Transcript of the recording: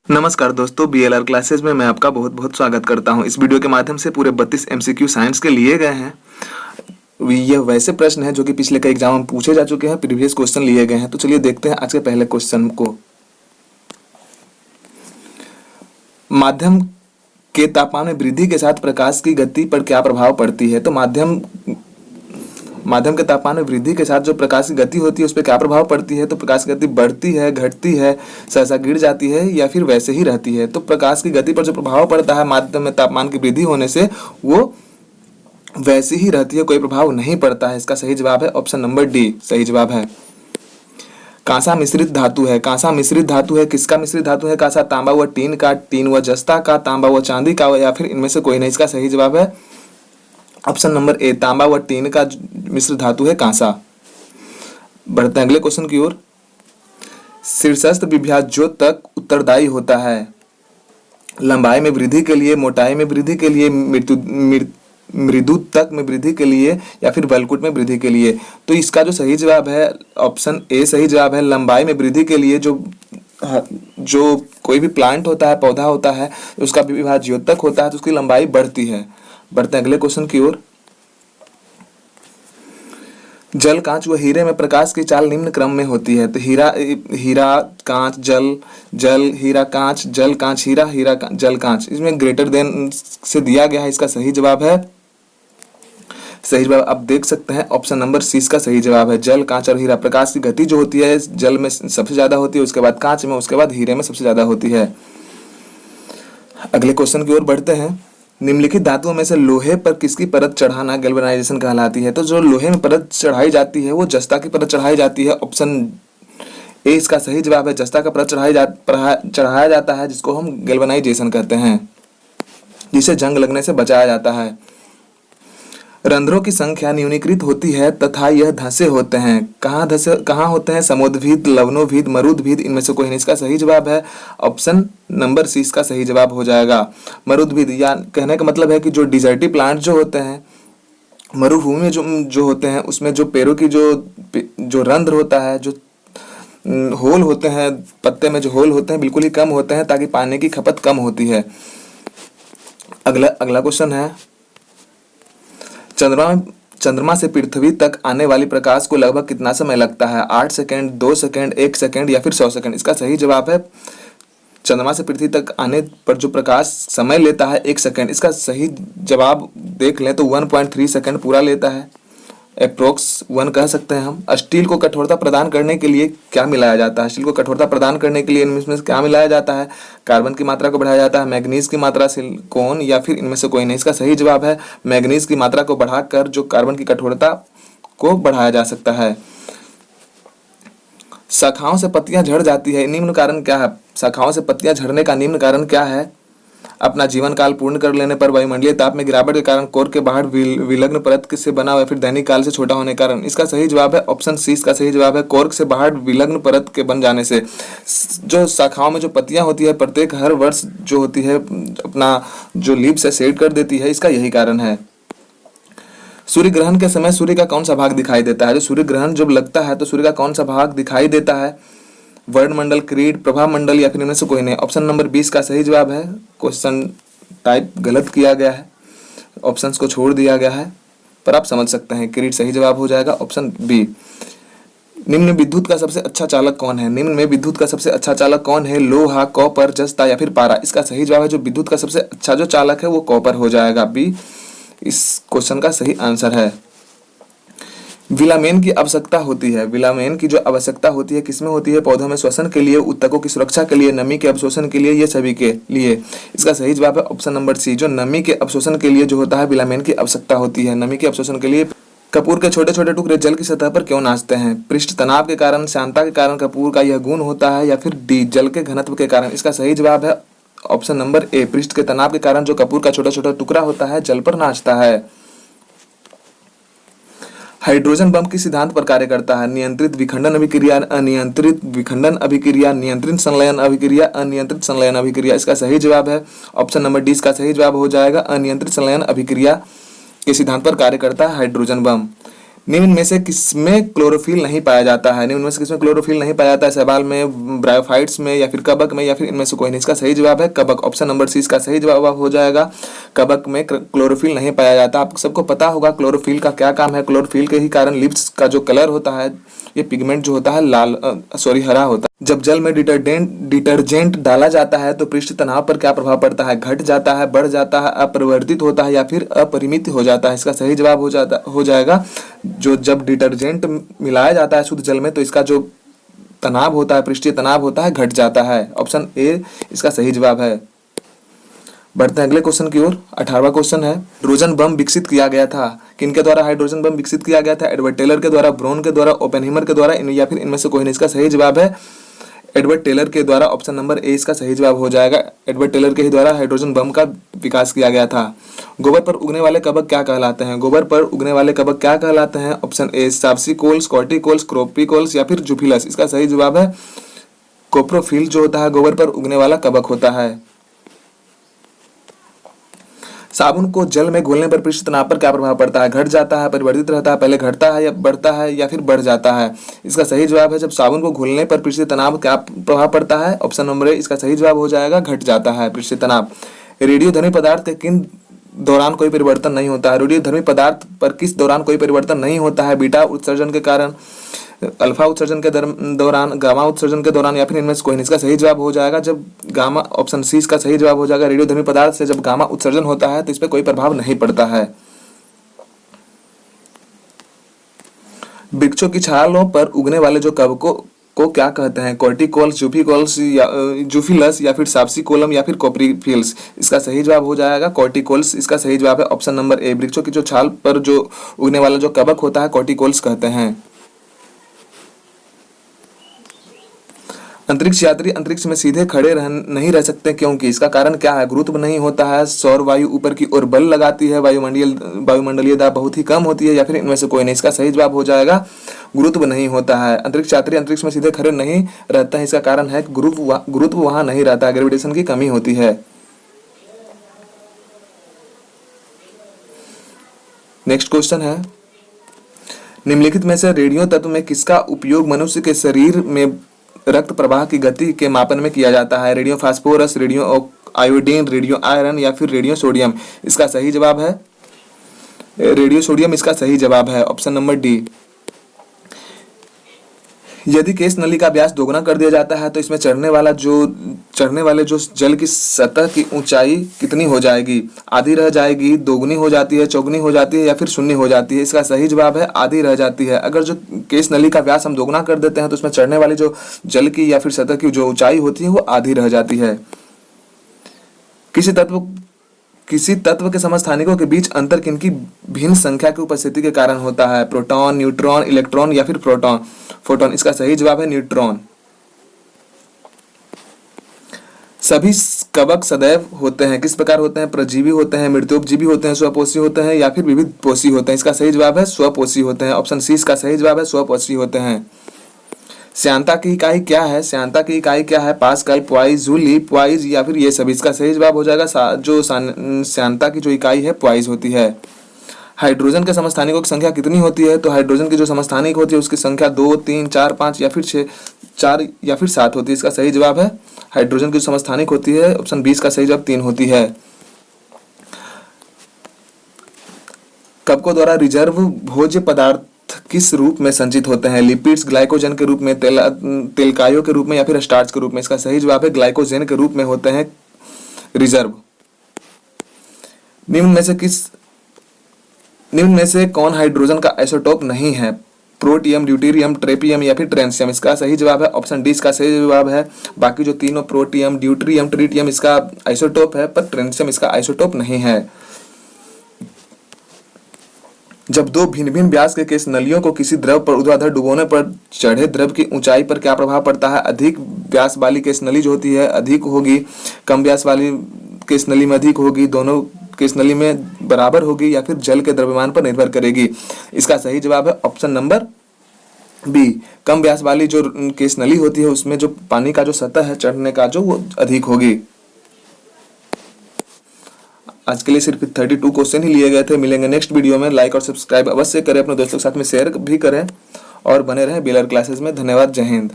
नमस्कार दोस्तों, BLR classes में मैं आपका बहुत बहुत स्वागत करता हूं। इस वीडियो के माध्यम से पूरे 32 एमसीक्यू साइंस के लिए गए हैं। यह वैसे प्रश्न हैं जो कि पिछले कई एग्जाम में पूछे जा चुके हैं, प्रीवियस क्वेश्चन लिए गए हैं। तो चलिए देखते हैं आज के पहले क्वेश्चन को। माध्यम के तापमान में वृद्धि के साथ प्रकाश की गति पर क्या प्रभाव पड़ती है? तो माध्यम के तापमान में वृद्धि के साथ जो प्रकाश की गति होती है उस पर क्या प्रभाव पड़ती है? तो प्रकाश की गति बढ़ती है, घटती है, सहसा गिर जाती है या फिर वैसे ही रहती है? तो प्रकाश की गति पर जो प्रभाव पड़ता है माध्यम में तापमान की वृद्धि होने से, वो वैसे ही रहती है, कोई प्रभाव नहीं पड़ता है। इसका सही जवाब है ऑप्शन नंबर डी, सही जवाब है। कांसा मिश्रित धातु है। कांसा मिश्रित धातु है, किसका मिश्रित धातु है? कांसा तांबा व टीन का, टीन व जस्ता का, तांबा व चांदी का, या फिर इनमें से कोई नहीं। इसका सही जवाब है ऑप्शन नंबर ए, तांबा व टीन का मिश्र धातु है कांसा। बढ़ते हैं अगले क्वेश्चन की ओर। शीर्षस्थ विभाज्यों तक उत्तरदायी होता है। लंबाई में वृद्धि के लिए, मोटाई में वृद्धि के लिए, मृदुत्वक में वृद्धि के लिए, या फिर बलकुट में वृद्धि के लिए। तो इसका जो सही जवाब है ऑप्शन ए सही जवाब है। लंबाई में वृद्धि के लिए जो कोई भी प्लांट होता है, पौधा होता है, उसका विभाज्योतक होता है तो उसकी लंबाई बढ़ती है। बढ़ते हैं अगले क्वेश्चन की ओर। जल, कांच व हीरे में प्रकाश की चाल निम्न क्रम में होती है। तो हीरा कांच जल, जल हीरा कांच, जल कांच हीरा, हीरा जल कांच। इसमें ग्रेटर देन से दिया गया है। इसका सही जवाब है, सही जवाब आप देख सकते हैं ऑप्शन नंबर सी इसका सही जवाब है। जल, कांच और हीरा। प्रकाश की गति जो होती है जल में सबसे ज्यादा होती है, उसके बाद कांच में, उसके बाद हीरे में सबसे ज्यादा होती है। अगले क्वेश्चन की ओर बढ़ते हैं। निम्नलिखित धातुओं में से लोहे पर किसकी परत चढ़ाना गैल्वेनाइजेशन कहलाती है? तो जो लोहे में परत चढ़ाई जाती है वो जस्ता की परत चढ़ाई जाती है। ऑप्शन ए इसका सही जवाब है। जस्ता का परत चढ़ाया जाता है, जिसको हम गैल्वेनाइजेशन कहते हैं, जिसे जंग लगने से बचाया जाता है। रंध्रों की संख्या न्यूनीकृत होती है तथा यह धंसे होते हैं। कहाँ होते हैं? समोद्भिद, लवणोभिद, मरुद्भिद, इनमें से कोई नहीं। इसका सही जवाब है ऑप्शन नंबर सी इसका सही जवाब हो जाएगा। मरुद्भिद, या कहने का मतलब है कि जो डिजर्टी प्लांट जो होते हैं, मरुभूमि में जो होते हैं, उसमें जो पेड़ों की जो रंध्र होता है, जो होल होते हैं, पत्ते में जो होल होते हैं बिल्कुल ही कम होते हैं, ताकि पानी की खपत कम होती है। अगला क्वेश्चन है। चंद्रमा से पृथ्वी तक आने वाली प्रकाश को लगभग कितना समय लगता है? 8 सेकंड, 2 सेकंड, 1 सेकंड, या फिर 100 सेकंड। इसका सही जवाब है चंद्रमा से पृथ्वी तक आने पर जो प्रकाश समय लेता है 1 सेकंड। इसका सही जवाब देख लें तो 1.3 सेकंड पूरा लेता है, अप्रोक्स 1 कह सकते हैं हम। स्टील को कठोरता प्रदान करने के लिए क्या मिलाया जाता है? स्टील को कठोरता प्रदान करने के लिए इनमें से क्या मिलाया जाता है? कार्बन की मात्रा को बढ़ाया जाता है, मैग्नीज की मात्रा, सिलिकॉन, या फिर इनमें से कोई नहीं। इसका सही जवाब है मैग्नीज की मात्रा को बढ़ाकर जो कार्बन की कठोरता को बढ़ाया जा सकता है। शाखाओं से पत्तियां झड़ जाती है, निम्न कारण क्या है? शाखाओं से पत्तियां झड़ने का निम्न कारण क्या है? अपना जीवन काल पूर्ण कर लेने पर, वायुमंडलीय ताप में गिरावट के कारण, कोर के बाहर विलग्न परत से बना हुआ, फिर दैनिक काल से छोटा होने के कारण। इसका सही जवाब है ऑप्शन सी इसका सही जवाब है कोर्क से बाहर विलग्न परत के बन जाने से। जो शाखाओं में जो पत्तियां होती है प्रत्येक हर वर्ष जो होती है अपना जो लीव्स है शेड कर देती है, इसका यही कारण है। सूर्य ग्रहण के समय सूर्य का कौन सा भाग दिखाई देता है? जो सूर्य ग्रहण जब लगता है तो सूर्य का कौन सा भाग दिखाई देता है? वर्णमंडल, क्रीड, प्रभा मंडल, या फिर इनमें से कोई नहीं। ऑप्शन नंबर 20 का सही जवाब है। क्वेश्चन टाइप गलत किया गया है, ऑप्शंस को छोड़ दिया गया है, पर आप समझ सकते हैं क्रीड सही जवाब हो जाएगा ऑप्शन बी। निम्न में विद्युत का सबसे अच्छा चालक कौन है? निम्न में विद्युत का सबसे अच्छा चालक कौन है? लोहा, कॉपर, जस्ता, या फिर पारा। इसका सही जवाब है जो विद्युत का सबसे अच्छा जो चालक है वो कॉपर हो जाएगा, बी इस क्वेश्चन का सही आंसर है। विलामेन की आवश्यकता होती है। विलामेन की जो आवश्यकता होती है किसमें होती है? पौधों में श्वसन के लिए, उत्तकों की सुरक्षा के लिए, नमी के अवशोषण के लिए, ये सभी के लिए। इसका सही जवाब है ऑप्शन नंबर सी। जो नमी के अवशोषण के लिए जो होता है विलामेन की आवश्यकता होती है। नमी के अवशोषण के लिए। कपूर के छोटे छोटे टुकड़े जल की सतह पर क्यों नाचते हैं? पृष्ठ तनाव के कारण, शांता के कारण कपूर का यह गुण होता है, या फिर डी जल के घनत्व के कारण। इसका सही जवाब है ऑप्शन नंबर ए, पृष्ठ के तनाव के कारण जो कपूर का छोटा छोटा टुकड़ा होता है जल पर नाचता है। हाइड्रोजन बम किस सिद्धांत पर कार्य करता है? नियंत्रित विखंडन अभिक्रिया, अनियंत्रित विखंडन अभिक्रिया, नियंत्रित संलयन अभिक्रिया, अनियंत्रित संलयन अभिक्रिया। इसका सही जवाब है ऑप्शन नंबर डी इसका सही जवाब हो जाएगा अनियंत्रित संलयन अभिक्रिया के सिद्धांत पर कार्य करता है हाइड्रोजन बम। निम्न में से किसमें क्लोरोफिल नहीं पाया जाता है? निम्न में से किसमें क्लोरोफिल नहीं पाया जाता है? शैवाल में, ब्रायोफाइट्स में, या फिर कवक में, या फिर इनमें से कोई नहीं। इसका सही जवाब है कवक। ऑप्शन नंबर सी इसका सही जवाब हो जाएगा। कवक में क्लोरोफिल नहीं पाया जाता। आप सबको पता होगा क्लोरोफिल का क्या काम है। क्लोरोफिल के ही कारण लिप्स का जो कलर होता है, ये पिगमेंट जो होता है लाल हरा होता है। जब जल में डिटर्जेंट डाला जाता है तो पृष्ठ तनाव पर क्या प्रभाव पड़ता है? घट जाता है, बढ़ जाता है, अपरिवर्तित होता है, या फिर अपरिमित हो जाता है? इसका सही जवाब हो जाएगा जो जब डिटर्जेंट मिलाया जाता है शुद्ध जल में तो इसका जो तनाव होता है, पृष्ठीय तनाव होता है, घट जाता है। ऑप्शन ए इसका सही जवाब है। बढ़ते हैं अगले क्वेश्चन की ओर। 18वां क्वेश्चन है, हाइड्रोजन बम विकसित किया गया था? किनके द्वारा हाइड्रोजन बम विकसित किया गया था? एडवर्ड टेलर के द्वारा, ब्रोन के द्वारा, ओपेनहीमर के द्वारा, या फिर इनमें से कोई नहीं। इसका सही जवाब है एडवर्ड टेलर के द्वारा। ऑप्शन नंबर ए इसका सही जवाब हो जाएगा। एडवर्ड टेलर के ही द्वारा हाइड्रोजन बम का विकास किया गया था। गोबर पर उगने वाले कवक क्या कहलाते हैं? गोबर पर उगने वाले कवक क्या कहलाते हैं? ऑप्शन ए साप्सिकोल्स, कॉर्टिकोल्स, क्रोपिकोल्स, या फिर जुफिलस। इसका सही जवाब है कोप्रोफिल जो होता है गोबर पर उगने वाला कवक होता है। साबुन को जल में घोलने पर पृष्ठ तनाव पर क्या प्रभाव पड़ता है? घट जाता है, परिवर्तित रहता है, पहले घटता है या बढ़ता है, या फिर बढ़ जाता है? इसका सही जवाब है जब साबुन को घोलने पर पृष्ठ तनाव क्या प्रभाव पड़ता है? ऑप्शन नंबर ए इसका सही जवाब हो जाएगा, घट जाता है पृष्ठ तनाव। रेडियोधर्मी पदार्थ के किन दौरान कोई परिवर्तन नहीं होता है? रेडियोधर्मी पदार्थ पर किस दौरान कोई परिवर्तन नहीं होता है? बीटा उत्सर्जन के कारण, अल्फा उत्सर्जन के दौरान, गामा उत्सर्जन के दौरान, या फिर इनमें से कोई नहीं। इसका सही जवाब हो जाएगा जब गामा, ऑप्शन सी इसका सही जवाब हो जाएगा। रेडियोधर्मी पदार्थ से जब गामा उत्सर्जन होता है तो इस पर कोई प्रभाव नहीं पड़ता है। वृक्षों की छालों पर उगने वाले जो कवकों को क्या कहते हैं? कॉर्टिकोल्स, जूफिकोल्स, या जूफिलस, या फिर साप्सिकोलम, या फिर कोप्रीफिल्स। इसका सही जवाब हो जाएगा कॉर्टिकोल्स। इसका सही जवाब है ऑप्शन नंबर ए। वृक्षों की जो छाल पर जो उगने वाला जो कवक होता है कॉर्टिकोल्स कहते हैं। अंतरिक्ष यात्री अंतरिक्ष में सीधे खड़े नहीं रह सकते क्योंकि? इसका कारण क्या है? गुरुत्व नहीं होता है, सौर वायु ऊपर की ओर बल लगाती है, वायुमंडलीय दाब बहुत ही कम होती है, या फिर इनमें से कोई नहीं। इसका सही जवाब हो जाएगा गुरुत्व नहीं होता है। अंतरिक्ष यात्री अंतरिक्ष में सीधे खड़े नहीं रहता है, इसका कारण है गुरुत्व वहां नहीं रहता है, ग्रेविटेशन की कमी होती है। नेक्स्ट क्वेश्चन है, निम्नलिखित में से रेडियो तत्व में किसका उपयोग मनुष्य के शरीर में रक्त प्रवाह की गति के मापन में किया जाता है? Radio phosphorus, radio iodine, radio iron, या फिर रेडियो सोडियम? इसका सही जवाब है रेडियो सोडियम। इसका सही जवाब है ऑप्शन नंबर डी। यदि केस नली का व्यास दोगुना कर दिया जाता है तो इसमें चढ़ने वाले जो जल की सतह की ऊंचाई कितनी हो जाएगी? आधी रह जाएगी, दोगुनी हो जाती है, चौगुनी हो जाती है, या फिर शून्य हो जाती है? इसका सही जवाब है आधी रह जाती है। अगर जो केस नली का व्यास हम दोगुना कर देते हैं तो उसमें चढ़ने वाली जो जल की या फिर सतह की जो ऊंचाई होती है वो आधी रह जाती है। किसी तत्व के समस्थानिकों के बीच अंतर किनकी भिन्न संख्या की उपस्थिति के कारण होता है? प्रोटॉन, न्यूट्रॉन, इलेक्ट्रॉन, या फिर फोटोन? इसका सही जवाब है न्यूट्रॉन। सभी कवक सदैव होते हैं किस प्रकार होते हैं? परजीवी होते हैं, मृत्योपजीवी होते हैं, स्वपोषी होते हैं, या फिर विविध पोषी होते हैं? इसका सही जवाब है स्वपोषी होते हैं। ऑप्शन सी इसका सही जवाब है स्वपोषी होते हैं। श्यानता की इकाई क्या है? श्यानता की इकाई क्या है? पास्कल, प्वाइज, जूली, प्वाइज, या फिर ये सभी? इसका सही जवाब हो जाएगा जो श्यानता की जो इकाई है प्वाइज होती है। हाइड्रोजन के समस्थानिकों की संख्या कितनी होती है? तो हाइड्रोजन की जो समस्थानिक होती है उसकी संख्या 2, 3, 4, 5, या फिर 6, 4 या फिर 7 होती है। इसका सही जवाब है हाइड्रोजन की समस्थानिक होती है ऑप्शन 20 का सही जवाब 3 होती है। कवकों द्वारा रिजर्व भोज्य पदार्थ किस रूप में संचित होते हैं? लिपिड्स, ग्लाइकोजन के रूप में, तेलकायों के रूप में, या फिर स्टार्च के रूप में? इसका सही जवाब है ग्लाइकोजन के रूप में होते हैं रिजर्व। निम्न में से कौन हाइड्रोजन का आइसोटोप नहीं है? प्रोटियम, ड्यूटेरियम, ट्रेपियम, या फिर ट्रांसियम? इसका सही जवाब है ऑप्शन डी इसका सही जवाब है। बाकी जो तीनों प्रोटियम, ड्यूटेरियम, ट्रिटियम इसका आइसोटोप है, पर ट्रांसियम इसका आइसोटोप नहीं है। जब दो भिन्न भिन्न व्यास के केस नलियों को किसी द्रव पर ऊर्ध्वाधर डुबोने पर चढ़े द्रव की ऊंचाई पर क्या प्रभाव पड़ता है? अधिक व्यास वाली केस नली जो होती है अधिक होगी, कम व्यास वाली केस नली में अधिक होगी, दोनों केस नली में बराबर होगी, या फिर जल के द्रव्यमान पर निर्भर करेगी? इसका सही जवाब है ऑप्शन नंबर बी। कम व्यास वाली जो केस नली होती है उसमें जो पानी का जो सतह है चढ़ने का जो वो अधिक होगी। आज के लिए सिर्फ 32 क्वेश्चन ही लिए गए थे। मिलेंगे नेक्स्ट वीडियो में। लाइक और सब्सक्राइब अवश्य करें, अपने दोस्तों के साथ में शेयर भी करें और बने रहें बेलर क्लासेस में। धन्यवाद। जय हिंद।